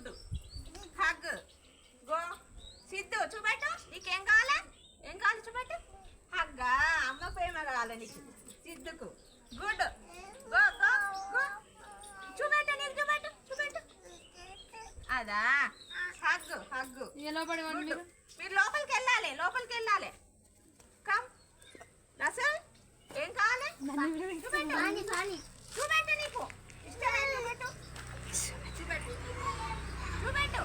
Good. Hug. Go. Siddhu చూపెట్టు, నీకేం కావాలి? ఏం కావాలి చూపెట్టు. హగ్గా, అమ్మ ప్రేమ కావాలి నీకు. సిద్ధుకు గుడ్. Go go go. చూపెట్టు, నీకు చూపెట్టు చూపెట్టు. అదా హగ్గు హగ్గు. మీరు లోపలికి వెళ్ళాలి, లోపలికి వెళ్ళాలి. కమ్ రసల్, ఏం కావాలి? చూపెట్టు చూపెట్టు, నీకు ఇష్టమైన చూపెట్టు చూపెట్టు చూపెట్టు.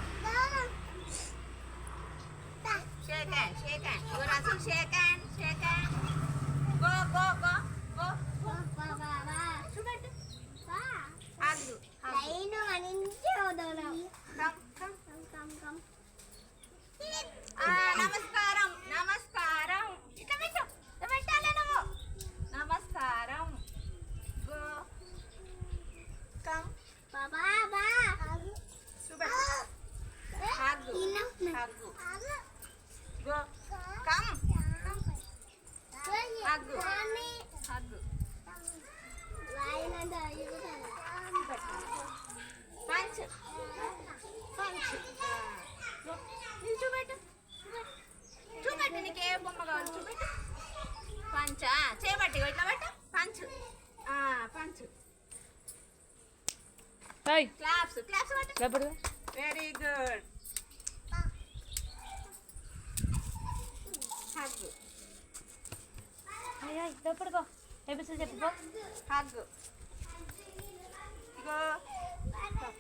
Shake hand, shake hand. You రసల్, shake hand, shake hand. Go go go go. చూపెట్టు. హగ్గు నమస్కారం, నమస్కారం. ఇట్లా పెట్టు, ఇట్లా పెట్టాలి నువ్వు. నమస్కారం. Go come. చూపెట్టు. Hug hug. Go come. Hug hug. Punch punch. చూపెట్టు చూపెట్టు, నీకు ఏ బొమ్మ కావాలి చూపెట్టు. పంచా, చేపట్టి ఇట్లా పెట్టు. Punch punch. క్లాప్స్ క్లాప్స్ పెట్టు. Very good. హగ్గు చెప్పుకో, చెప్పుకో. హగ్గు. ఇగో